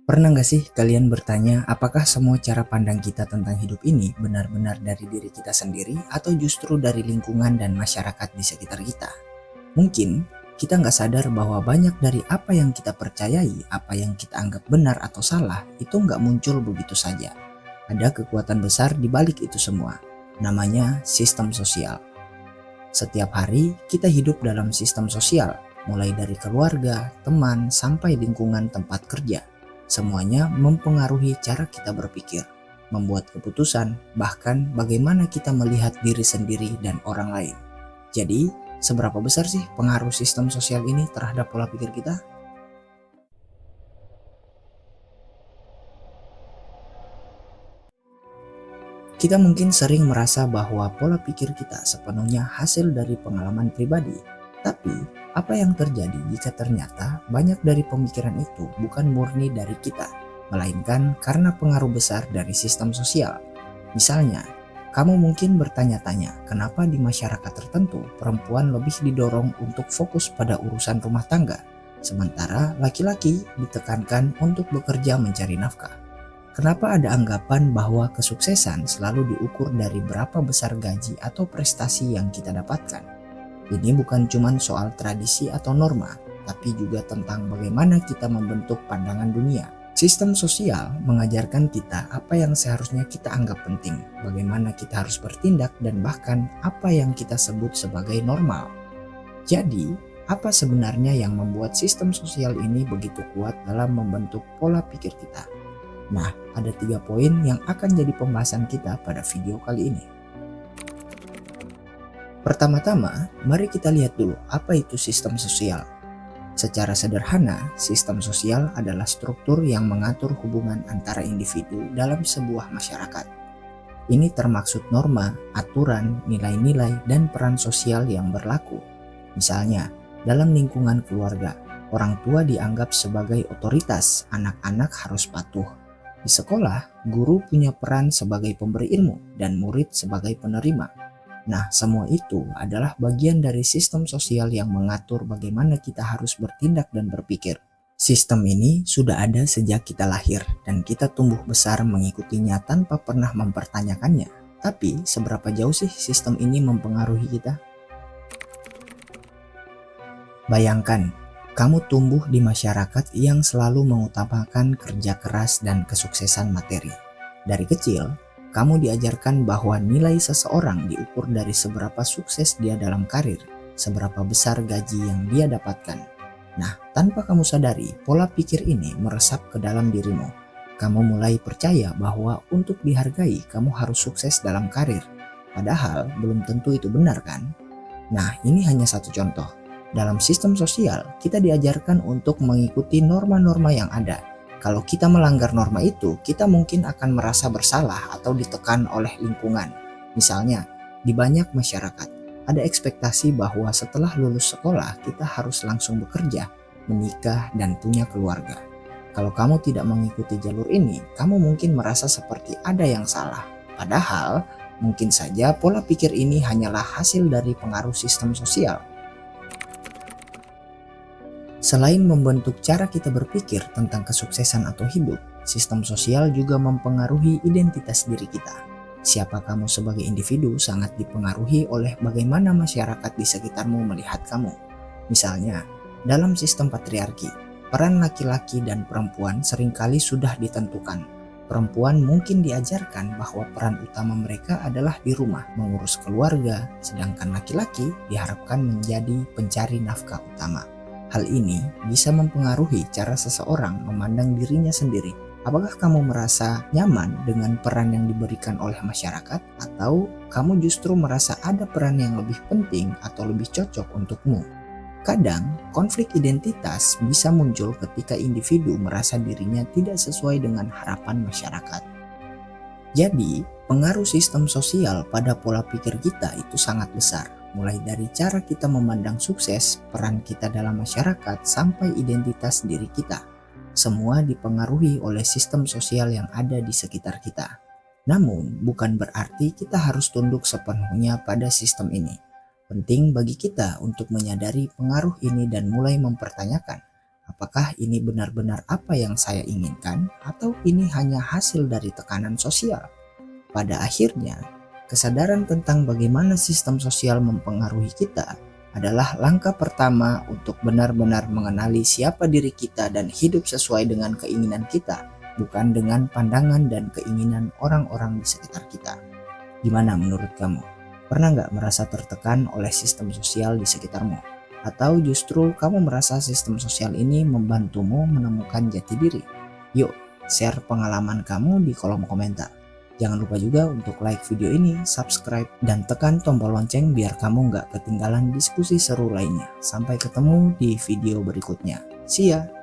Pernah nggak sih kalian bertanya apakah semua cara pandang kita tentang hidup ini benar-benar dari diri kita sendiri atau justru dari lingkungan dan masyarakat di sekitar kita? Mungkin kita nggak sadar bahwa banyak dari apa yang kita percayai, apa yang kita anggap benar atau salah itu nggak muncul begitu saja. Ada kekuatan besar di balik itu semua. Namanya sistem sosial. Setiap hari kita hidup dalam sistem sosial, mulai dari keluarga, teman, sampai lingkungan tempat kerja. Semuanya mempengaruhi cara kita berpikir, membuat keputusan, bahkan bagaimana kita melihat diri sendiri dan orang lain. Jadi, seberapa besar sih pengaruh sistem sosial ini terhadap pola pikir kita? Kita mungkin sering merasa bahwa pola pikir kita sepenuhnya hasil dari pengalaman pribadi. Tapi, apa yang terjadi jika ternyata banyak dari pemikiran itu bukan murni dari kita, melainkan karena pengaruh besar dari sistem sosial? Misalnya, kamu mungkin bertanya-tanya kenapa di masyarakat tertentu perempuan lebih didorong untuk fokus pada urusan rumah tangga, sementara laki-laki ditekankan untuk bekerja mencari nafkah. Kenapa ada anggapan bahwa kesuksesan selalu diukur dari berapa besar gaji atau prestasi yang kita dapatkan? Ini bukan cuma soal tradisi atau norma, tapi juga tentang bagaimana kita membentuk pandangan dunia. Sistem sosial mengajarkan kita apa yang seharusnya kita anggap penting, bagaimana kita harus bertindak, dan bahkan apa yang kita sebut sebagai normal. Jadi, apa sebenarnya yang membuat sistem sosial ini begitu kuat dalam membentuk pola pikir kita? Nah, ada 3 poin yang akan jadi pembahasan kita pada video kali ini. Pertama-tama, mari kita lihat dulu apa itu sistem sosial. Secara sederhana, sistem sosial adalah struktur yang mengatur hubungan antara individu dalam sebuah masyarakat. Ini termaksud norma, aturan, nilai-nilai, dan peran sosial yang berlaku. Misalnya, dalam lingkungan keluarga, orang tua dianggap sebagai otoritas, anak-anak harus patuh. Di sekolah, guru punya peran sebagai pemberi ilmu dan murid sebagai penerima. Nah, semua itu adalah bagian dari sistem sosial yang mengatur bagaimana kita harus bertindak dan berpikir. Sistem ini sudah ada sejak kita lahir dan kita tumbuh besar mengikutinya tanpa pernah mempertanyakannya. Tapi, seberapa jauh sih sistem ini mempengaruhi kita? Bayangkan, kamu tumbuh di masyarakat yang selalu mengutamakan kerja keras dan kesuksesan materi. Dari kecil, kamu diajarkan bahwa nilai seseorang diukur dari seberapa sukses dia dalam karir, seberapa besar gaji yang dia dapatkan. Nah, tanpa kamu sadari, pola pikir ini meresap ke dalam dirimu. Kamu mulai percaya bahwa untuk dihargai, kamu harus sukses dalam karir. Padahal, belum tentu itu benar kan? Nah, ini hanya satu contoh. Dalam sistem sosial, kita diajarkan untuk mengikuti norma-norma yang ada. Kalau kita melanggar norma itu, kita mungkin akan merasa bersalah atau ditekan oleh lingkungan. Misalnya, di banyak masyarakat, ada ekspektasi bahwa setelah lulus sekolah, kita harus langsung bekerja, menikah, dan punya keluarga. Kalau kamu tidak mengikuti jalur ini, kamu mungkin merasa seperti ada yang salah. Padahal, mungkin saja pola pikir ini hanyalah hasil dari pengaruh sistem sosial. Selain membentuk cara kita berpikir tentang kesuksesan atau hidup, sistem sosial juga mempengaruhi identitas diri kita. Siapa kamu sebagai individu sangat dipengaruhi oleh bagaimana masyarakat di sekitarmu melihat kamu. Misalnya, dalam sistem patriarki, peran laki-laki dan perempuan seringkali sudah ditentukan. Perempuan mungkin diajarkan bahwa peran utama mereka adalah di rumah, mengurus keluarga, sedangkan laki-laki diharapkan menjadi pencari nafkah utama. Hal ini bisa mempengaruhi cara seseorang memandang dirinya sendiri. Apakah kamu merasa nyaman dengan peran yang diberikan oleh masyarakat, atau kamu justru merasa ada peran yang lebih penting atau lebih cocok untukmu? Kadang, konflik identitas bisa muncul ketika individu merasa dirinya tidak sesuai dengan harapan masyarakat. Jadi, pengaruh sistem sosial pada pola pikir kita itu sangat besar. Mulai dari cara kita memandang sukses, peran kita dalam masyarakat, sampai identitas diri kita. Semua dipengaruhi oleh sistem sosial yang ada di sekitar kita. Namun, bukan berarti kita harus tunduk sepenuhnya pada sistem ini. Penting bagi kita untuk menyadari pengaruh ini dan mulai mempertanyakan, apakah ini benar-benar apa yang saya inginkan atau ini hanya hasil dari tekanan sosial? Pada akhirnya, kesadaran tentang bagaimana sistem sosial mempengaruhi kita adalah langkah pertama untuk benar-benar mengenali siapa diri kita dan hidup sesuai dengan keinginan kita, bukan dengan pandangan dan keinginan orang-orang di sekitar kita. Gimana menurut kamu? Pernah nggak merasa tertekan oleh sistem sosial di sekitarmu? Atau justru kamu merasa sistem sosial ini membantumu menemukan jati diri? Yuk, share pengalaman kamu di kolom komentar. Jangan lupa juga untuk like video ini, subscribe, dan tekan tombol lonceng biar kamu nggak ketinggalan diskusi seru lainnya. Sampai ketemu di video berikutnya. See ya!